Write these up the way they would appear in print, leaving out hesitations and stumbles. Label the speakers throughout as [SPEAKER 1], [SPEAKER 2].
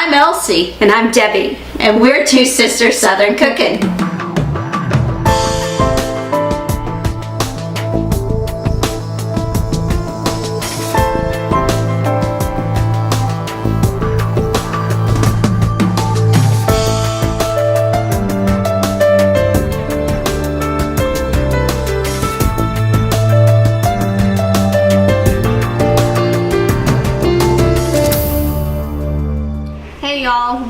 [SPEAKER 1] I'm Elsie.
[SPEAKER 2] And I'm Debbie.
[SPEAKER 1] And we're Two Sisters Southern Cooking.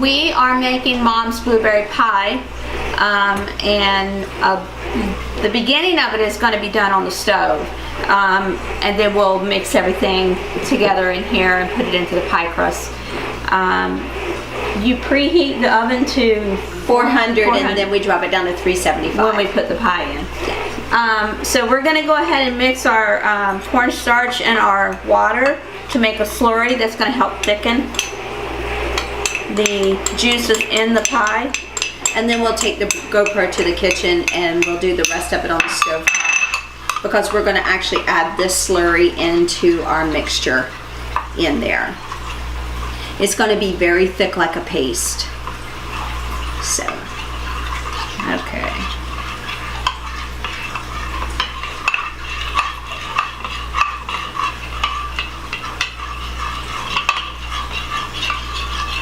[SPEAKER 2] We are making Mom's blueberry pie, and the beginning of it is going to be done on the stove, and then we'll mix everything together in here and put it into the pie crust. You preheat the oven to
[SPEAKER 1] 400 and then we drop it down to 375
[SPEAKER 2] when we put the pie in. So we're going to go ahead and mix our cornstarch and our water to make a slurry that's going to help thicken the juices in the pie.
[SPEAKER 1] And then we'll take the GoPro to the kitchen and we'll do the rest of it on the stove because we're going to actually add this slurry into our mixture in there. It's going to be very thick like a paste. So, okay.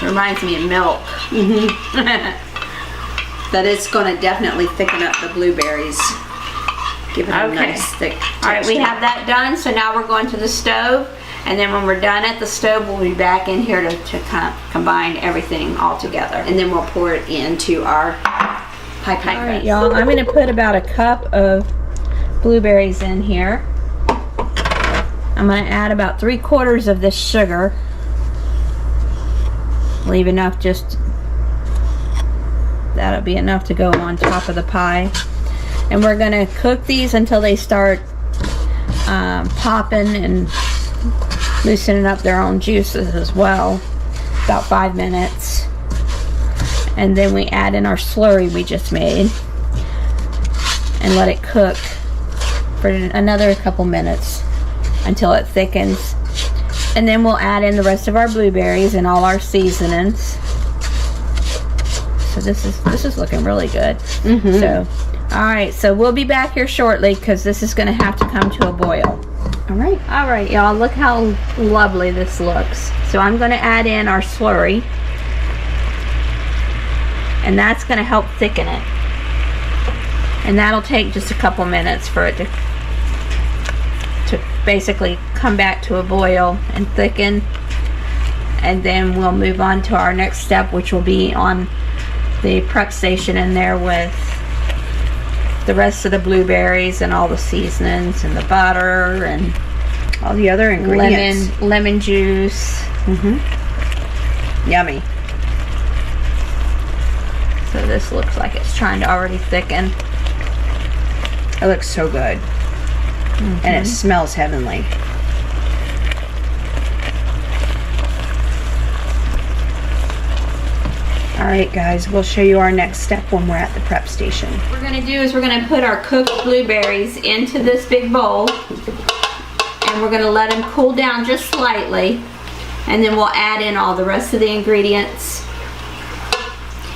[SPEAKER 2] Reminds me of milk.
[SPEAKER 1] But it's going to definitely thicken up the blueberries. Give it a nice thick texture.
[SPEAKER 2] Alright, we have that done, so now we're going to the stove, and then when we're done at the stove, we'll be back in here to combine everything all together.
[SPEAKER 1] And then we'll pour it into our pie crust.
[SPEAKER 2] Alright, y'all, I'm going to put about a cup of blueberries in here. I'm going to add about 3/4 of this sugar. Leave enough, that'll be enough to go on top of the pie. And we're gonna cook these until they start popping and loosening up their own juices as well. About 5 minutes. And then we add in our slurry we just made and let it cook for another couple minutes until it thickens. And then we'll add in the rest of our blueberries and all our seasonings. So this is looking really good. So, all right, so we'll be back here shortly because this is going to have to come to a boil. All right, y'all, look how lovely this looks. So I'm going to add in our slurry, and that's going to help thicken it. And that'll take just a couple minutes for it to basically come back to a boil and thicken. And then we'll move on to our next step, which will be on the prep station in there with the rest of the blueberries and all the seasonings and the butter and
[SPEAKER 1] all the other ingredients.
[SPEAKER 2] Lemon juice.
[SPEAKER 1] Yummy.
[SPEAKER 2] So this looks like it's trying to already thicken.
[SPEAKER 1] It looks so good. And it smells heavenly. Alright guys, we'll show you our next step when we're at the prep station.
[SPEAKER 2] What we're going to do is we're going to put our cooked blueberries into this big bowl. And we're going to let them cool down just slightly. And then we'll add in all the rest of the ingredients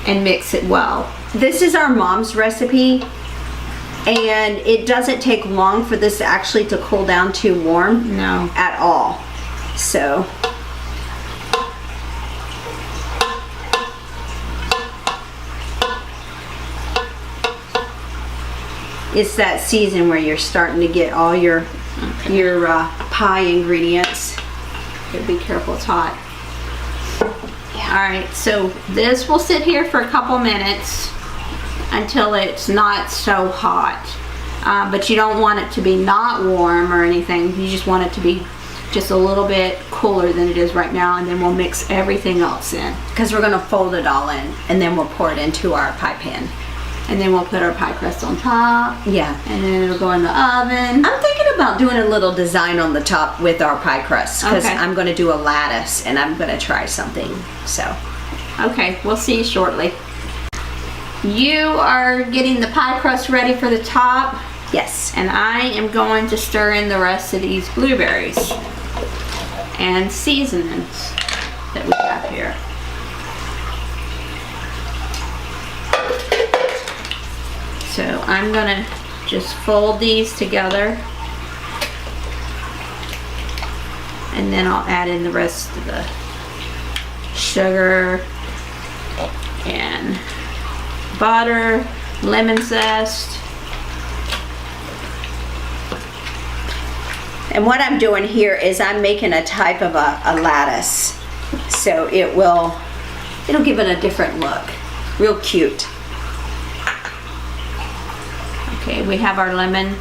[SPEAKER 2] and mix it well.
[SPEAKER 1] This is our mom's recipe. And it doesn't take long for this actually to cool down too warm.
[SPEAKER 2] No.
[SPEAKER 1] At all. So. It's that season where you're starting to get all your pie ingredients.
[SPEAKER 2] Be careful, it's hot. Alright, so this will sit here for a couple minutes until it's not so hot. But you don't want it to be not warm or anything. You just want it to be just a little bit cooler than it is right now, and then we'll mix everything else in.
[SPEAKER 1] Because we're going to fold it all in, and then we'll pour it into our pie pan.
[SPEAKER 2] And then we'll put our pie crust on top.
[SPEAKER 1] Yeah.
[SPEAKER 2] And then it'll go in the oven.
[SPEAKER 1] I'm thinking about doing a little design on the top with our pie crust, because I'm going to do a lattice, and I'm going to try something. So.
[SPEAKER 2] Okay, we'll see you shortly. You are getting the pie crust ready for the top.
[SPEAKER 1] Yes.
[SPEAKER 2] And I am going to stir in the rest of these blueberries and seasonings that we have here. So I'm gonna just fold these together, and then I'll add in the rest of the sugar and butter, lemon zest.
[SPEAKER 1] And what I'm doing here is I'm making a type of a lattice. So it'll give it a different look. Real cute.
[SPEAKER 2] Okay, we have our lemon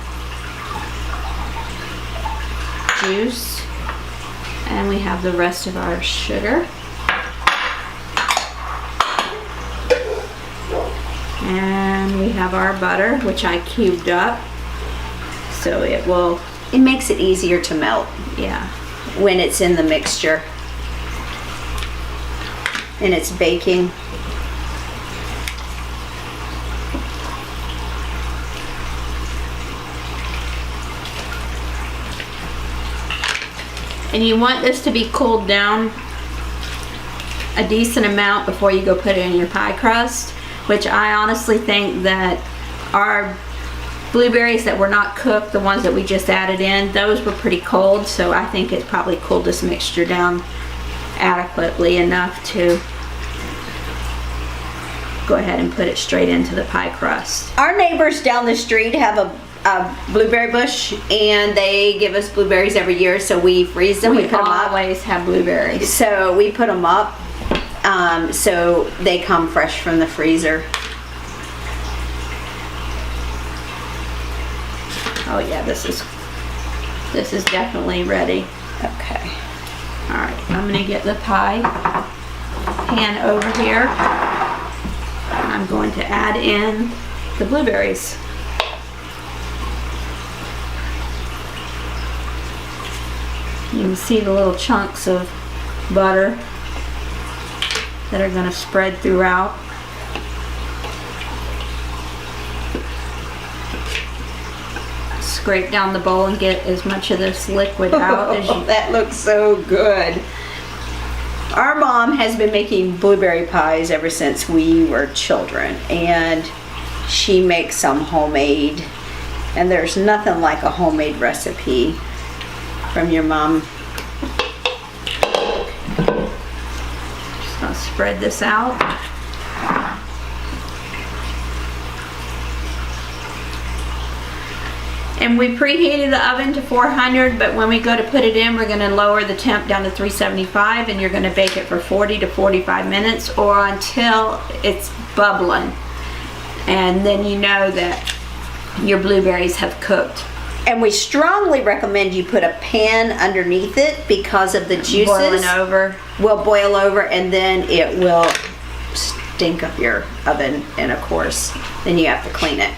[SPEAKER 2] juice, and we have the rest of our sugar. And we have our butter, which I cubed up. So
[SPEAKER 1] it makes it easier to melt,
[SPEAKER 2] yeah.
[SPEAKER 1] when it's in the mixture and it's baking.
[SPEAKER 2] And you want this to be cooled down a decent amount before you go put it in your pie crust, which I honestly think that our blueberries that were not cooked, the ones that we just added in, those were pretty cold, so I think it probably cooled this mixture down adequately enough to go ahead and put it straight into the pie crust.
[SPEAKER 1] Our neighbors down the street have a blueberry bush, and they give us blueberries every year, so we freeze them. We put them up.
[SPEAKER 2] Always have blueberries.
[SPEAKER 1] So we put them up, so they come fresh from the freezer.
[SPEAKER 2] Oh yeah, this is definitely ready.
[SPEAKER 1] Okay.
[SPEAKER 2] All right, I'm gonna get the pie pan over here. I'm going to add in the blueberries. You can see the little chunks of butter that are going to spread throughout. Scrape down the bowl and get as much of this liquid out as you...
[SPEAKER 1] That looks so good. Our mom has been making blueberry pies ever since we were children, and she makes them homemade, and there's nothing like a homemade recipe from your mom.
[SPEAKER 2] Just gonna spread this out. And we preheated the oven to 400, but when we go to put it in, we're gonna lower the temp down to 375, and you're gonna bake it for 40 to 45 minutes or until it's bubbling. And then you know that your blueberries have cooked.
[SPEAKER 1] And we strongly recommend you put a pan underneath it because of the juices.
[SPEAKER 2] Boiling over.
[SPEAKER 1] Will boil over, and then it will stink up your oven, and of course, then you have to clean it.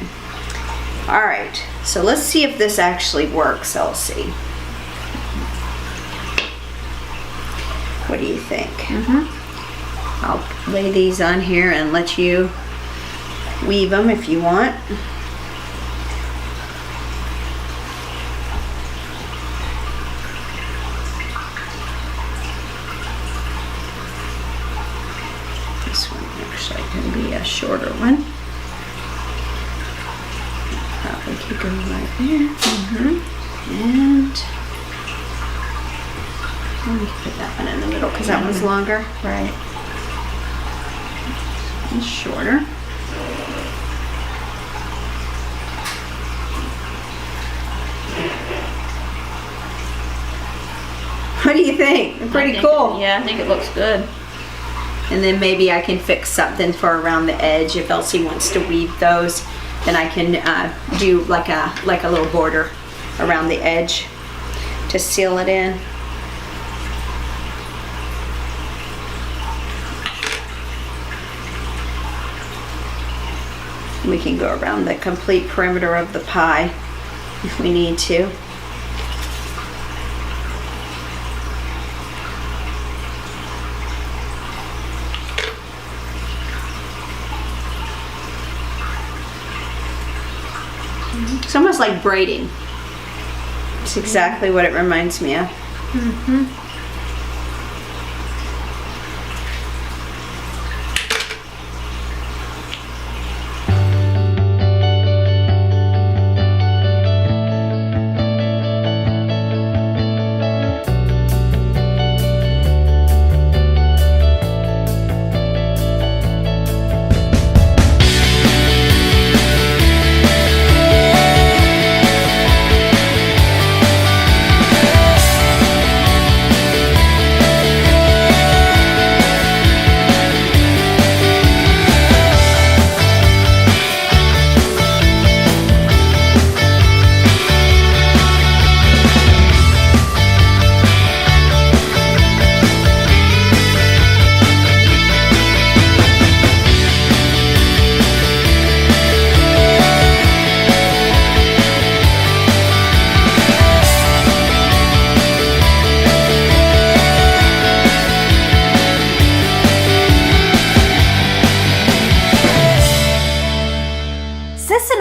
[SPEAKER 1] All right, so let's see if this actually works, Elsie. What do you think? I'll lay these on here and let you weave them if you want. This one actually can be a shorter one. Probably could go right there. And let me put that one in the middle because that one's longer.
[SPEAKER 2] Right.
[SPEAKER 1] It's shorter. What do you think? Pretty cool.
[SPEAKER 2] Yeah, I think it looks good.
[SPEAKER 1] And then maybe I can fix something for around the edge if Elsie wants to weave those. Then I can do like a little border around the edge to seal it in. We can go around the complete perimeter of the pie if we need to. It's almost like braiding. It's exactly what it reminds me of.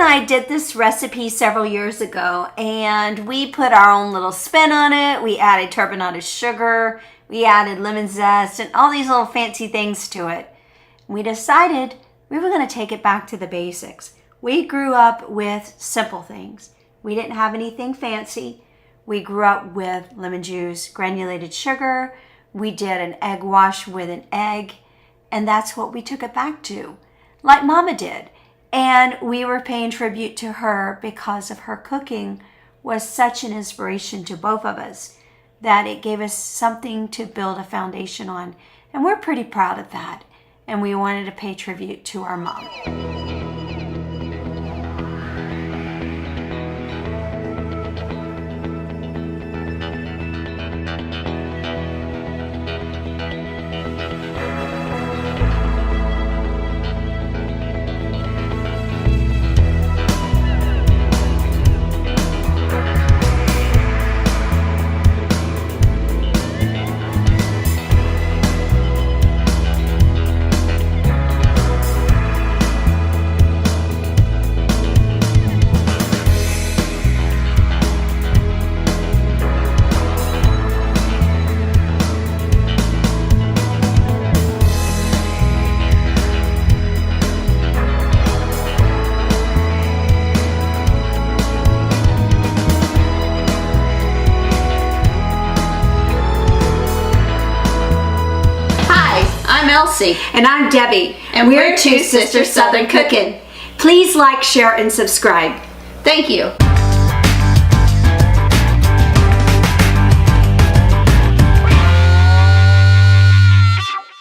[SPEAKER 3] and I did this recipe several years ago, and we put our own little spin on it. We added turbinated sugar, we added lemon zest, and all these little fancy things to it. We decided we were going to take it back to the basics. We grew up with simple things. We didn't have anything fancy. We grew up with lemon juice, granulated sugar. We did an egg wash with an egg, and that's what we took it back to, like Mama did. And we were paying tribute to her because of her cooking was such an inspiration to both of us that it gave us something to build a foundation on. And we're pretty proud of that. And we wanted to pay tribute to our mom.
[SPEAKER 1] I'm Elsie.
[SPEAKER 3] And I'm Debbie.
[SPEAKER 1] And we're Two Sisters Southern Cooking.
[SPEAKER 3] Please like, share, and subscribe.
[SPEAKER 1] Thank you.